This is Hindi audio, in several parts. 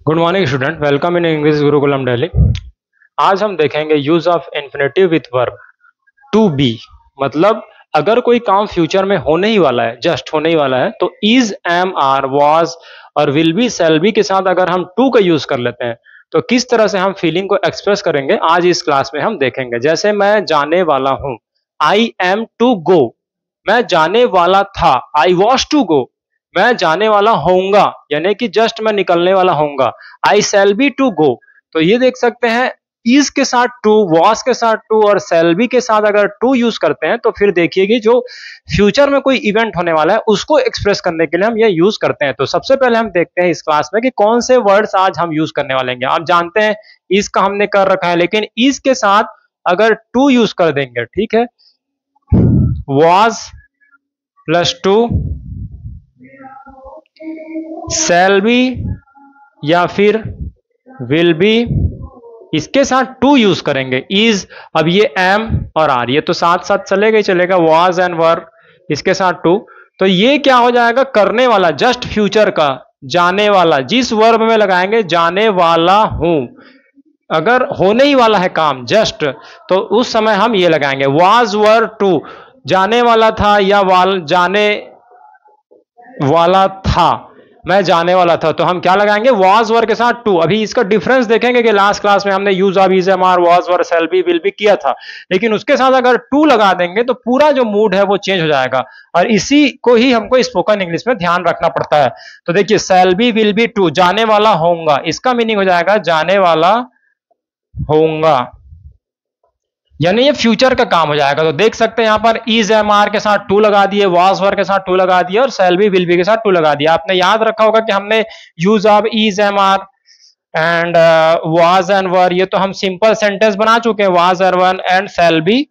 Good morning student, welcome in English Gurukulam Delhi. आज हम देखेंगे use of infinitive with verb to be. मतलब अगर कोई काम फ्यूचर में होने ही वाला है, जस्ट होने ही वाला है, तो इज, एम, आर, वाज और विल बी, शैल बी के साथ अगर हम टू का यूज कर लेते हैं तो किस तरह से हम फीलिंग को एक्सप्रेस करेंगे, आज इस क्लास में हम देखेंगे। जैसे मैं जाने वाला हूं, आई एम टू गो। मैं जाने वाला था, आई वॉज टू गो। मैं जाने वाला होऊंगा, यानी कि जस्ट मैं निकलने वाला होऊंगा, I shall be to go. तो ये देख सकते हैं, इज के साथ टू, वॉज के साथ टू और शैल बी के साथ अगर टू यूज करते हैं तो फिर देखिए कि जो फ्यूचर में कोई इवेंट होने वाला है उसको एक्सप्रेस करने के लिए हम ये यूज करते हैं। तो सबसे पहले हम देखते हैं इस क्लास में कि कौन से वर्ड्स आज हम यूज करने वाले हैं। आप जानते हैं इज का हमने कर रखा है, लेकिन इज के साथ अगर टू यूज कर देंगे, ठीक है, was plus two, shall B या फिर विल बी, इसके साथ टू यूज करेंगे। इज, अब ये एम और आर ये तो साथ साथ चलेगा ही चलेगा, वॉज एंड वर, इसके साथ टू, तो ये क्या हो जाएगा, करने वाला, जस्ट फ्यूचर का, जाने वाला, जिस वर्ब में लगाएंगे जाने वाला हूं, अगर होने ही वाला है काम जस्ट, तो उस समय हम ये लगाएंगे वाज वर टू, जाने वाला था या जाने वाला था, मैं जाने वाला था, तो हम क्या लगाएंगे, वाज वर के साथ टू। अभी इसका डिफरेंस देखेंगे कि लास्ट क्लास में हमने use of is, am, are, was, were, shall be, will be किया था, लेकिन उसके साथ अगर टू लगा देंगे तो पूरा जो मूड है वो चेंज हो जाएगा, और इसी को ही हमको स्पोकन इंग्लिश में ध्यान रखना पड़ता है। तो देखिए, shall be, will be, to, जाने वाला होऊंगा, इसका मीनिंग हो जाएगा जाने वाला होऊंगा, यानी ये फ्यूचर का काम हो जाएगा। तो देख सकते हैं यहां पर इज, एम, आर के साथ टू लगा दिए, वाज, वर के साथ टू लगा दिया और शैल बी, विल बी के साथ टू लगा दिया। आपने याद रखा होगा कि हमने use of is, am, are and was and were, ये तो हम सिंपल सेंटेंस बना चुके हैं, was, and one and shall be,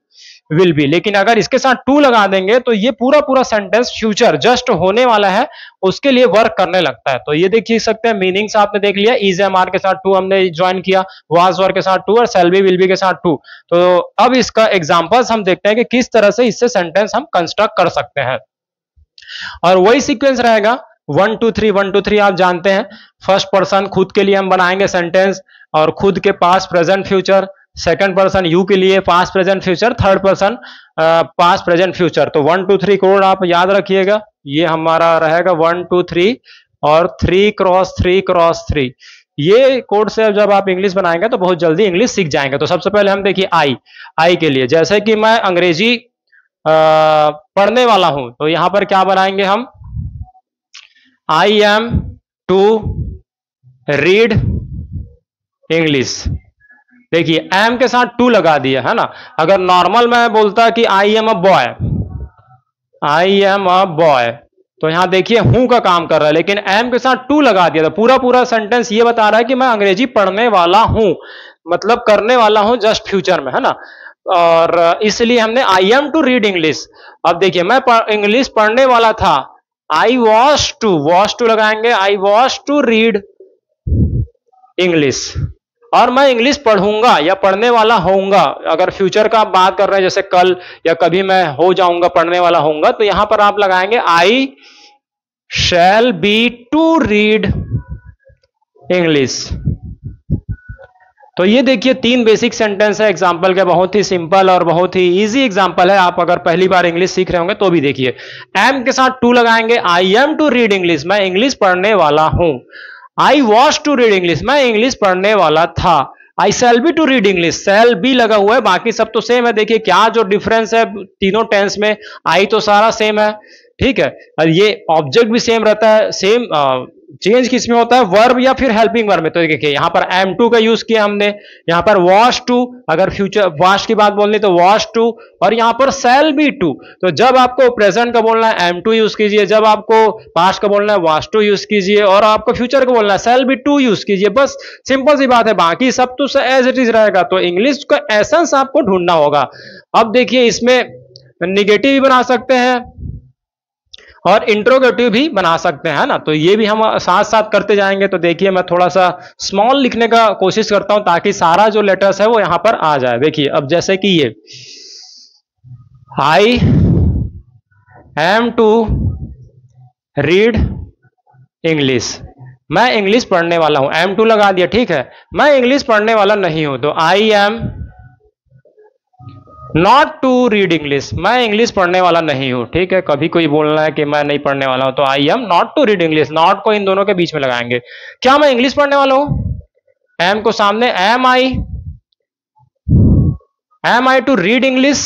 will be, लेकिन अगर इसके साथ टू लगा देंगे तो ये पूरा पूरा सेंटेंस फ्यूचर जस्ट होने वाला है उसके लिए वर्क करने लगता है। तो ये देख सकते हैं, मीनिंग्स आपने देख लिया, इज, एम, आर के साथ टू हमने ज्वाइन किया, वाज, वर के साथ टू और शैल बी, विल बी के साथ टू। तो अब इसका एग्जांपल्स हम देखते हैं कि किस तरह से इससे सेंटेंस हम कंस्ट्रक्ट कर सकते हैं, और वही सीक्वेंस रहेगा 1 2 3 1 2 3। आप जानते हैं, फर्स्ट पर्सन खुद के लिए हम बनाएंगे सेंटेंस, और खुद के पास, present, future, second person you के लिए past, present, future, third person past, present, future. तो 1 2 3 कोड आप याद रखिएगा, ये हमारा रहेगा 1 2 3 और 3 क्रॉस 3 क्रॉस 3। ये कोड से जब आप इंग्लिश बनाएंगे तो बहुत जल्दी इंग्लिश सीख जाएंगे। तो सबसे पहले हम देखिए आई के लिए, जैसे कि मैं अंग्रेजी पढ़ने वाला हूं, तो यहां पर क्या बनाएंगे हम, I am to read English. देखिए एम के साथ टू लगा दिया है ना। अगर नॉर्मल मैं बोलता कि I am a boy, I am a boy, तो यहां देखिए हूं का काम कर रहा है, लेकिन एम के साथ टू लगा दिया तो पूरा पूरा सेंटेंस ये बता रहा है कि मैं अंग्रेजी पढ़ने वाला हूं, मतलब करने वाला हूं जस्ट फ्यूचर में, है ना। और इसलिए हमने I am to read English. अब देखिए मैं इंग्लिश पढ़ने वाला था, आई वॉज टू लगाएंगे, I was to read English, और मैं इंग्लिश पढ़ूंगा या पढ़ने वाला होऊंगा। अगर फ्यूचर का आप बात कर रहे हैं, जैसे कल या कभी मैं हो जाऊंगा, पढ़ने वाला होऊंगा, तो यहां पर आप लगाएंगे I shall be to read English. तो ये देखिए तीन बेसिक सेंटेंस है एग्जाम्पल के, बहुत ही सिंपल और बहुत ही इजी एग्जाम्पल है। आप अगर पहली बार इंग्लिश सीख रहे होंगे तो भी देखिए, एम के साथ टू लगाएंगे, I am to read English, मैं इंग्लिश पढ़ने वाला हूं, I was to read English, मैं इंग्लिश पढ़ने वाला था, I shall be to read English, shall be लगा हुआ है, बाकी सब तो सेम है। देखिए क्या जो डिफरेंस है तीनों टेंस में, आई तो सारा सेम है, ठीक है, और ये ऑब्जेक्ट भी सेम रहता है, सेम चेंज किस में होता है, वर्ब या फिर हेल्पिंग वर्ब में। तो देखिए यहां पर एम टू का यूज किया हमने, यहां पर वॉश टू, अगर फ्यूचर वॉश की बात बोलनी तो वॉश टू, और यहां पर शैल बी टू। तो जब आपको प्रेजेंट का बोलना है एम टू यूज कीजिए, जब आपको पास्ट का बोलना है वॉश टू यूज कीजिए, और आपको फ्यूचर का बोलना है शैल बी टू यूज कीजिए। बस सिंपल सी बात है, बाकी सब तो एज इट इज रहेगा। तो इंग्लिश का एसेंस आपको ढूंढना होगा। अब देखिए इसमें निगेटिव भी बना सकते हैं और इंट्रोगेटिव भी बना सकते हैं ना, तो ये भी हम साथ साथ करते जाएंगे। तो देखिए मैं थोड़ा सा स्मॉल लिखने का कोशिश करता हूं ताकि सारा जो लेटर्स है वो यहां पर आ जाए। देखिए अब जैसे कि ये I am to read English, मैं इंग्लिश पढ़ने वाला हूं, एम टू लगा दिया, ठीक है। मैं इंग्लिश पढ़ने वाला नहीं हूं, तो I am not to read English, मैं इंग्लिश पढ़ने वाला नहीं हूं, ठीक है। कभी कोई बोलना है कि मैं नहीं पढ़ने वाला हूं, तो I am not to read English, not को इन दोनों के बीच में लगाएंगे। क्या मैं इंग्लिश पढ़ने वाला हूं? एम को सामने, am I to read English,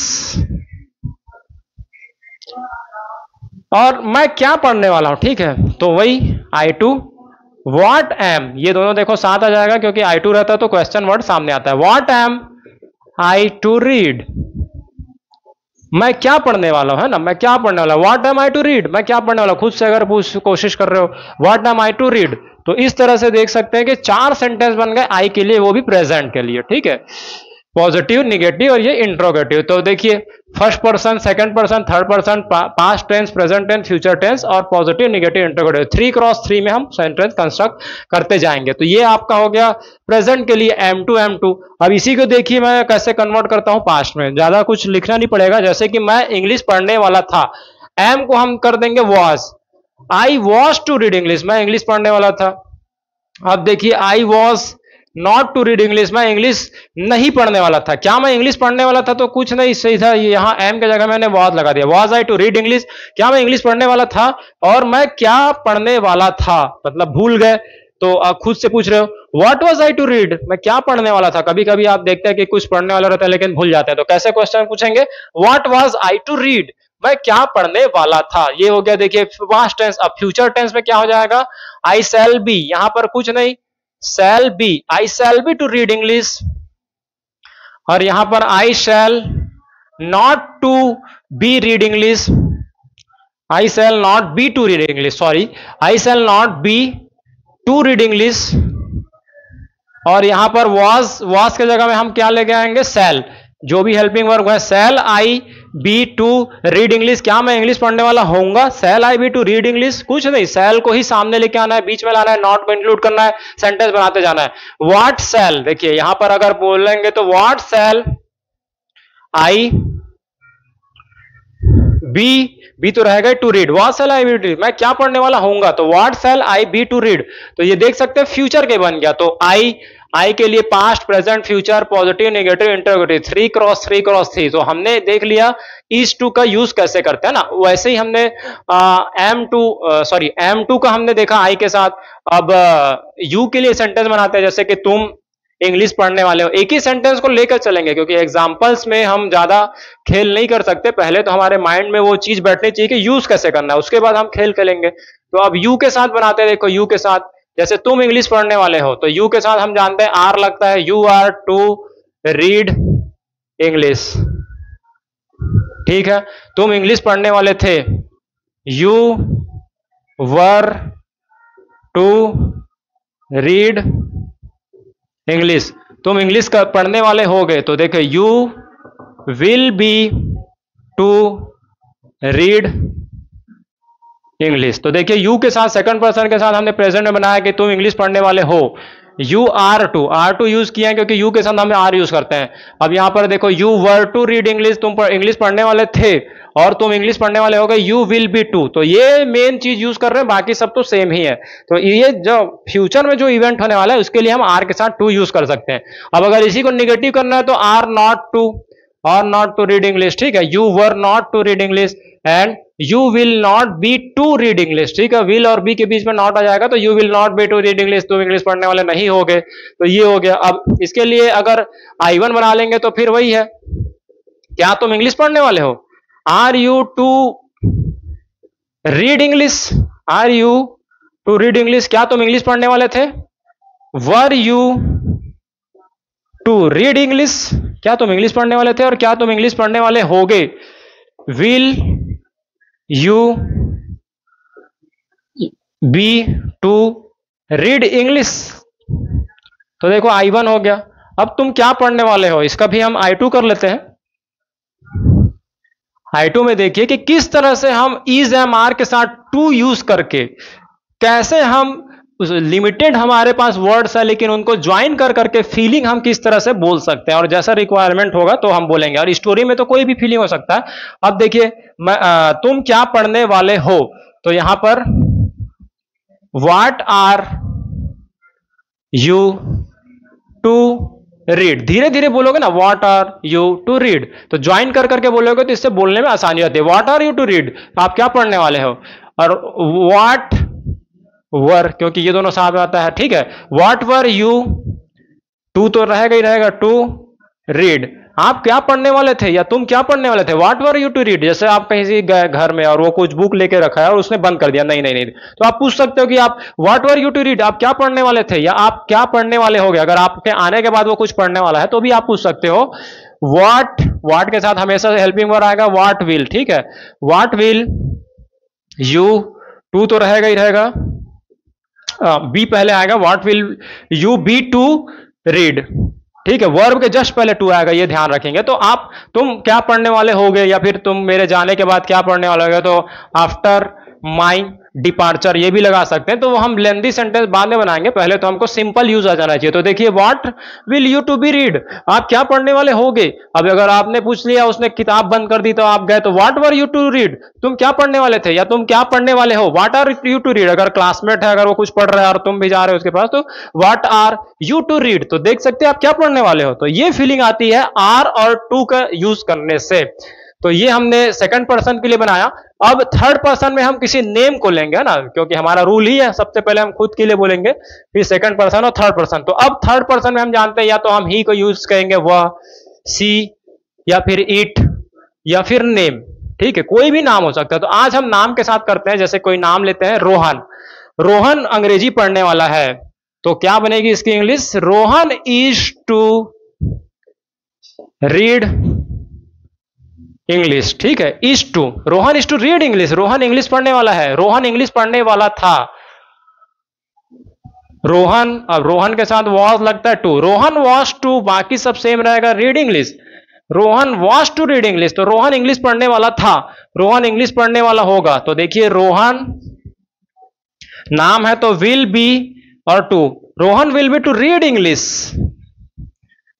और मैं क्या पढ़ने वाला हूं, ठीक है। तो वही आई टू व्हाट एम, ये दोनों देखो साथ आ जाएगा क्योंकि आई टू रहता है तो क्वेश्चन वर्ड सामने आता है। What am I to read, मैं क्या पढ़ने वाला हूं, है ना, मैं क्या पढ़ने वाला हूं। What am I to read, मैं क्या पढ़ने वाला हूं, खुद से अगर कोशिश कर रहे हो, what am I to read, तो इस तरह से देख सकते हैं कि 4 सेंटेंस बन गए आई के लिए, वो भी प्रेजेंट के लिए, ठीक है। पॉजिटिव, निगेटिव और ये इंट्रोगेटिव। तो देखिए first person, second person, third person, past tense, present tense, future tense और पॉजिटिव, निगेटिव, इंट्रोगेटिव, 3x3 में हम सेंटेंस कंस्ट्रक्ट करते जाएंगे। तो ये आपका हो गया प्रेजेंट के लिए M2। अब इसी को देखिए मैं कैसे कन्वर्ट करता हूं पास्ट में, ज्यादा कुछ लिखना नहीं पड़ेगा। जैसे कि मैं इंग्लिश पढ़ने वाला था, एम को हम कर देंगे was, I was to read English, मैं इंग्लिश पढ़ने वाला था। अब देखिए I was not to read English, मैं इंग्लिश नहीं पढ़ने वाला था। क्या मैं इंग्लिश पढ़ने वाला था? तो कुछ नहीं, सही था, यहां एम के जगह मैंने वॉज लगा दिया, was I to read English. क्या मैं इंग्लिश पढ़ने वाला था? और मैं क्या पढ़ने वाला था, मतलब भूल गए तो आप खुद से पूछ रहे हो what was I to read, मैं क्या पढ़ने वाला था। कभी कभी आप देखते हैं कि कुछ पढ़ने वाला रहता है लेकिन भूल जाते हैं, तो कैसे क्वेश्चन पूछेंगे, what was I to read, मैं क्या पढ़ने वाला था। ये हो गया देखिए पास्ट टेंस। अब फ्यूचर टेंस में क्या हो जाएगा, आई शैल बी, यहां पर कुछ नहीं, shall be, I shall be to read English. और यहां पर I shall not to be read English, I shall not be to read English, sorry, I shall not be to read English. और यहां पर वॉज के जगह में हम क्या लेके आएंगे, शैल, जो भी हेल्पिंग वर्ब है, शैल I be to read English, क्या मैं इंग्लिश पढ़ने वाला होऊंगा, शैल I be to read English, कुछ नहीं, शैल को ही सामने लेके आना है, बीच में लाना है, नॉट को इंक्लूड करना है, सेंटेंस बनाते जाना है। व्हाट शैल, देखिए यहां पर अगर बोलेंगे तो व्हाट शैल आई बी तो रहेगा to read, what shall I be to read, मैं क्या पढ़ने वाला होऊंगा, तो what shall I be to read. तो ये देख सकते हैं फ्यूचर के बन गया, तो आई के लिए past, present, future, positive, negative, interrogative, 3x3x3। तो हमने देख लिया इस टू का यूज कैसे करते हैं ना, वैसे ही हमने M2 का हमने देखा आई के साथ। अब यू के लिए सेंटेंस बनाते हैं, जैसे कि तुम इंग्लिश पढ़ने वाले हो, एक ही सेंटेंस को लेकर चलेंगे क्योंकि एग्जांपल्स में हम ज्यादा खेल नहीं कर सकते, पहले तो हमारे माइंड में वो चीज बैठनी चाहिए कि यूज कैसे करना है, उसके बाद हम खेल खेलेंगे। तो अब यू के साथ बनाते हैं, देखो यू के साथ, जैसे तुम इंग्लिश पढ़ने वाले हो तो यू के साथ हम जानते हैं आर लगता है, you are to read English, ठीक है। तुम इंग्लिश पढ़ने वाले थे, you were to read English, तुम इंग्लिश का पढ़ने वाले हो गए, तो देखो you will be to read English. तो देखिए यू के साथ सेकंड पर्सन के साथ हमने प्रेजेंट में बनाया कि तुम इंग्लिश पढ़ने वाले हो, यू आर टू यूज किया है क्योंकि यू के साथ हम आर यूज करते हैं। अब यहां पर देखो you were to read English, तुम इंग्लिश पढ़ने वाले थे और तुम इंग्लिश पढ़ने वाले हो गए, यू विल बी टू, तो ये मेन चीज यूज कर रहे हैं, बाकी सब तो सेम ही है। तो ये जो फ्यूचर में जो इवेंट होने वाला है उसके लिए हम आर के साथ टू यूज कर सकते हैं। अब अगर इसी को निगेटिव करना है तो are not to read English, ठीक है, you were not to read English and you will not be to read English, ठीक है, विल और बी के बीच में नॉट आ जाएगा, तो you will not be to read English, तुम इंग्लिश पढ़ने वाले नहीं होगे। तो ये हो गया। अब इसके लिए अगर I1 बना लेंगे तो फिर वही है, क्या तुम इंग्लिश पढ़ने वाले हो, are you to read English, are you to read English, क्या तुम इंग्लिश पढ़ने वाले थे, were you to read English, क्या तुम इंग्लिश पढ़ने वाले थे और क्या तुम इंग्लिश पढ़ने वाले होगे, will you be to read English. तो देखो I1 हो गया। अब तुम क्या पढ़ने वाले हो, इसका भी हम I2 कर लेते हैं। I2 में देखिए कि किस तरह से हम इज एम आर के साथ टू यूज करके कैसे हम लिमिटेड हमारे पास वर्ड्स है लेकिन उनको ज्वाइन कर करके फीलिंग हम किस तरह से बोल सकते हैं, और जैसा रिक्वायरमेंट होगा तो हम बोलेंगे, और स्टोरी में तो कोई भी फीलिंग हो सकता है। अब देखिए तुम क्या पढ़ने वाले हो, तो यहां पर what are you to read. धीरे धीरे बोलोगे ना, what are you to read, तो ज्वाइन कर करके बोलोगे तो इससे बोलने में आसानी होती है। What are you to read, आप क्या पढ़ने वाले हो। और व्हाट वर, क्योंकि ये दोनों साथ में आता है, ठीक है। व्हाट वर यू, टू तो रहेगा ही रहेगा, टू रीड, आप क्या पढ़ने वाले थे या तुम क्या पढ़ने वाले थे। What were you to read, जैसे आप कहीं से गए घर में और वो कुछ बुक लेके रखा है और उसने बंद कर दिया, नहीं नहीं नहीं, तो आप पूछ सकते हो कि आप what were you to read, आप क्या पढ़ने वाले थे या आप क्या पढ़ने वाले होगे। अगर आपके आने के बाद वो कुछ पढ़ने वाला है तो भी आप पूछ सकते हो। व्हाट के साथ हमेशा हेल्पिंग वर्ड आएगा, व्हाट विल, ठीक है। व्हाट विल यू, टू तो रहेगा ही रहेगा, बी पहले आएगा, what will you be to read, ठीक है। वर्ब के जस्ट पहले टू आएगा, ये ध्यान रखेंगे। तो आप, तुम क्या पढ़ने वाले होगे या फिर तुम मेरे जाने के बाद क्या पढ़ने वाले होगे, तो आफ्टर माई डिपार्चर ये भी लगा सकते हैं। तो हम लेंथी सेंटेंस बाद में बनाएंगे, पहले तो हमको सिंपल यूज आ जाना चाहिए। तो देखिए, what will you to be read, आप क्या पढ़ने वाले होगे। अब अगर आपने पूछ लिया, उसने किताब बंद कर दी तो आप गए, तो what were you to read, तुम क्या पढ़ने वाले थे या तुम क्या पढ़ने वाले हो। What are you to read, अगर क्लासमेट है, अगर वो कुछ पढ़ रहा है और तुम भी जा रहे हो उसके पास, तो what are you to read, तो देख सकते हैं आप क्या पढ़ने वाले हो। तो ये फीलिंग आती है आर और टू का यूज करने से। तो ये हमने सेकंड पर्सन के लिए बनाया। अब थर्ड पर्सन में हम किसी नेम को लेंगे, है ना, क्योंकि हमारा रूल ही है, सबसे पहले हम खुद के लिए बोलेंगे, फिर सेकंड पर्सन और थर्ड पर्सन। तो अब थर्ड पर्सन में हम जानते हैं या तो हम ही को यूज करेंगे, वह, सी, या फिर इट, या फिर नेम, ठीक है, कोई भी नाम हो सकता है। तो आज हम नाम के साथ करते हैं। जैसे कोई नाम लेते हैं, रोहन। रोहन अंग्रेजी पढ़ने वाला है, तो क्या बनेगी इसकी English, Rohan is to read English, ठीक है। Is to, Rohan is to read English, Rohan English पढ़ने वाला है, रोहन इंग्लिश पढ़ने वाला था। रोहन, अब रोहन के साथ वॉज लगता है टू, रोहन वॉज टू, बाकी सब सेम रहेगा, read English, Rohan was to read English, तो रोहन इंग्लिश पढ़ने वाला था, रोहन इंग्लिश पढ़ने वाला होगा। तो देखिए, रोहन नाम है तो विल बी और to, Rohan will be to read English,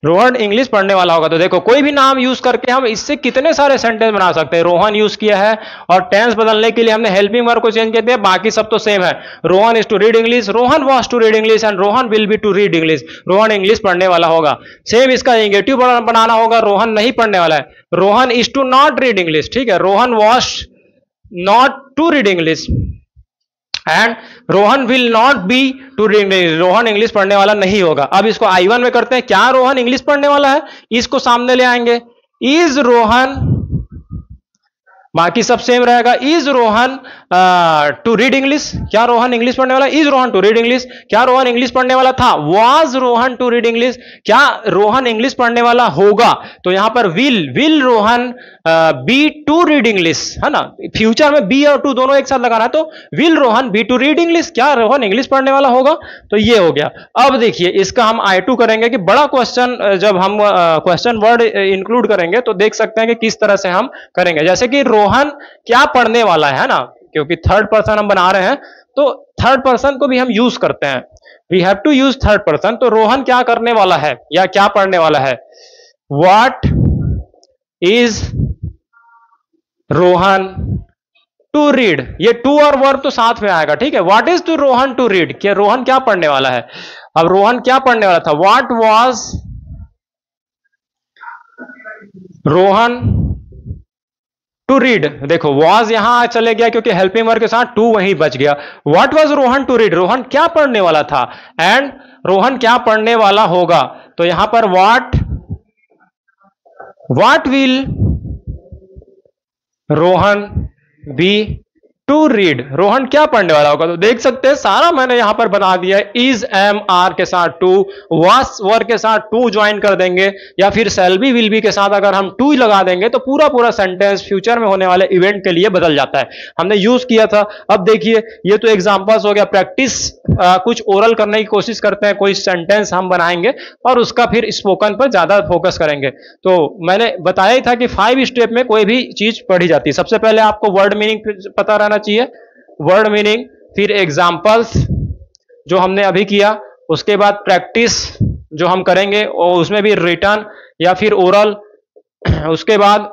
Rohan English पढ़ने वाला होगा। तो देखो, कोई भी नाम यूज करके हम इससे कितने सारे सेंटेंस बना सकते हैं। रोहन यूज किया है और टेंस बदलने के लिए हमने हेल्पिंग वर्ब को चेंज कर दिया, बाकी सब तो सेम है। Rohan is to read English, Rohan was to read English and Rohan will be to read English, Rohan English पढ़ने वाला होगा। सेम इसका नेगेटिव बनाना होगा, रोहन नहीं पढ़ने वाला है, Rohan is to not read English, ठीक है, Rohan was not to read English and Rohan will not be to read English, Rohan English पढ़ने वाला नहीं होगा। अब इसको I1 में करते हैं, क्या रोहन इंग्लिश पढ़ने वाला है, इसको सामने ले आएंगे, इज रोहन, बाकी सब सेम रहेगा, is Rohan to read English, क्या रोहन इंग्लिश पढ़ने वाला, is Rohan to read English, क्या रोहन इंग्लिश पढ़ने वाला था, was Rohan to read English, क्या रोहन इंग्लिश पढ़ने वाला होगा। तो यहां पर will Rohan be to read English, है ना, फ्यूचर में बी और टू दोनों एक साथ लगाना है, तो will Rohan be to read English, क्या रोहन इंग्लिश पढ़ने वाला होगा। तो ये हो गया। अब देखिए, इसका हम I2 करेंगे कि बड़ा क्वेश्चन, जब हम क्वेश्चन वर्ड इंक्लूड करेंगे तो देख सकते हैं कि किस तरह से हम करेंगे। जैसे कि रोहन क्या पढ़ने वाला है ना, क्योंकि थर्ड पर्सन हम बना रहे हैं तो थर्ड पर्सन को भी हम यूज करते हैं, we have to use third person. तो रोहन क्या करने वाला है या क्या पढ़ने वाला है, what is Rohan to read, ये टू और वर्ब तो साथ में आएगा, ठीक है। What is to Rohan to read, क्या रोहन क्या पढ़ने वाला है। अब रोहन क्या पढ़ने वाला था, what was Rohan to read, देखो वाज यहां चले गया क्योंकि हेल्पिंग वर्ब के साथ टू वहीं बच गया। What was Rohan to read, Rohan क्या पढ़ने वाला था, एंड रोहन क्या पढ़ने वाला होगा। तो यहां पर what will Rohan be to read, Rohan क्या पढ़ने वाला होगा। तो देख सकते हैं सारा मैंने यहां पर बना दिया है, इज एम आर के साथ टू, वास वर्ब के साथ टू ज्वाइन कर देंगे, या फिर शैल बी विल बी के साथ अगर हम टू लगा देंगे तो पूरा पूरा सेंटेंस फ्यूचर में होने वाले इवेंट के लिए बदल जाता है। हमने यूज किया था। अब देखिए, ये तो एग्जांपल्स हो गया, प्रैक्टिस कुछ ओरल करने की कोशिश करते हैं, कोई सेंटेंस हम बनाएंगे और उसका फिर स्पोकन पर ज्यादा फोकस करेंगे। तो मैंने बताया ही था कि 5 स्टेप में कोई भी चीज पढ़ी जाती है। सबसे पहले आपको वर्ड मीनिंग पता रहना चाहिए, वर्ड मीनिंग, फिर एग्जांपल्स जो हमने अभी किया, उसके बाद प्रैक्टिस जो हम करेंगे और उसमें भी रिटन या फिर ओरल, उसके बाद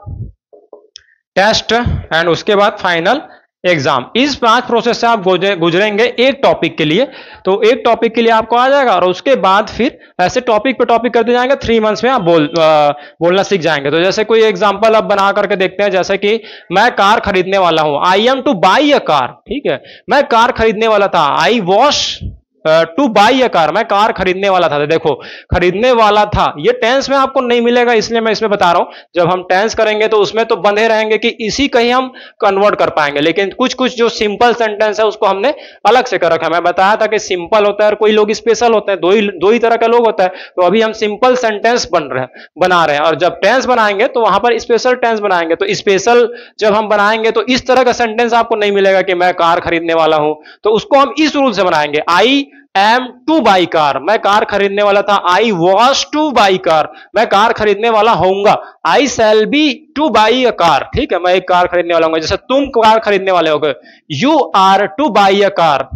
टेस्ट एंड उसके बाद फाइनल एग्जाम। इस 5 प्रोसेस से आप गुजरेंगे एक टॉपिक के लिए, तो एक टॉपिक के लिए आपको आ जाएगा और उसके बाद फिर ऐसे टॉपिक पे टॉपिक करते जाएंगे, 3 मंथ्स में आप बोलना सीख जाएंगे। तो जैसे कोई एग्जांपल अब बना करके देखते हैं, जैसे कि मैं कार खरीदने वाला हूं, I am to buy a car, ठीक है, मैं कार खरीदने वाला था, I was to buy a car, मैं कार खरीदने वाला था। तो देखो खरीदने वाला था, ये टेंस में आपको नहीं मिलेगा, इसलिए मैं इसमें बता रहा हूं। जब हम टेंस करेंगे तो उसमें तो बंधे रहेंगे कि इसी का ही हम कन्वर्ट कर पाएंगे, लेकिन कुछ कुछ जो सिंपल सेंटेंस है उसको हमने अलग से कर रखा है। मैं बताया था कि सिंपल होता है और कोई लोग स्पेशल होते हैं, दो ही तरह के लोग होता है। तो अभी हम सिंपल सेंटेंस बना रहे हैं, और जब टेंस बनाएंगे तो वहां पर स्पेशल टेंस बनाएंगे। तो स्पेशल जब हम बनाएंगे तो इस तरह का सेंटेंस आपको नहीं मिलेगा कि मैं कार खरीदने वाला हूं, तो उसको हम इस रूल से बनाएंगे, I am to buy car, मैं कार खरीदने वाला था, I was to buy car, मैं कार खरीदने वाला होऊंगा, I shall be to buy a car, ठीक है, मैं एक कार खरीदने वाला हूँ। जैसे तुम कार खरीदने वाले होगे, you are to buy a car,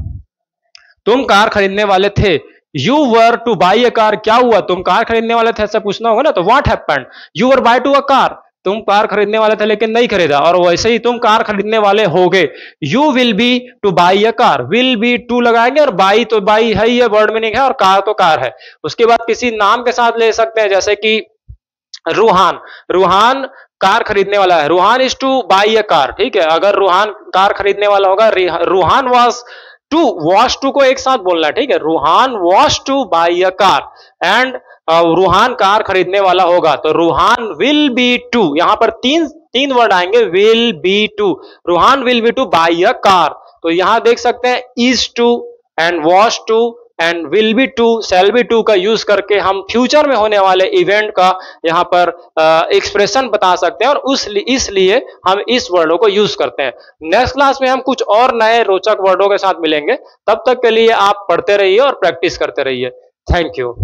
तुम कार खरीदने वाले थे, you were to buy a car, क्या हुआ, तुम कार खरीदने वाले थे, ऐसा पूछना होगा ना, तो what happened, you were buy to a car, तुम कार खरीदने वाले थे लेकिन नहीं खरीदा, और वैसे ही तुम कार खरीदने वाले होगे, you will be to buy a car, will be to लगाएंगे, और बाई तो बाई है, ये वर्ड मीनिंग है, और कार तो कार है। उसके बाद किसी नाम के साथ ले सकते हैं, जैसे कि रूहान, रूहान कार खरीदने वाला है, Ruhan is to buy a car, ठीक है, अगर रूहान कार खरीदने वाला होगा, रूहान वॉश टू को एक साथ बोलना है, ठीक है, Ruhan was to buy a car, and Ruhan car खरीदने वाला होगा, तो रूहान विल बी टू, यहां पर तीन वर्ड आएंगे, will be to, Ruhan will be to buy a car. तो यहां देख सकते हैं is to and was to and will be to, shall be to का यूज करके हम फ्यूचर में होने वाले इवेंट का यहां पर एक्सप्रेशन बता सकते हैं, और इसलिए हम इस वर्डों को यूज करते हैं। नेक्स्ट क्लास में हम कुछ और नए रोचक वर्डों के साथ मिलेंगे, तब तक के लिए आप पढ़ते रहिए और प्रैक्टिस करते रहिए। Thank you.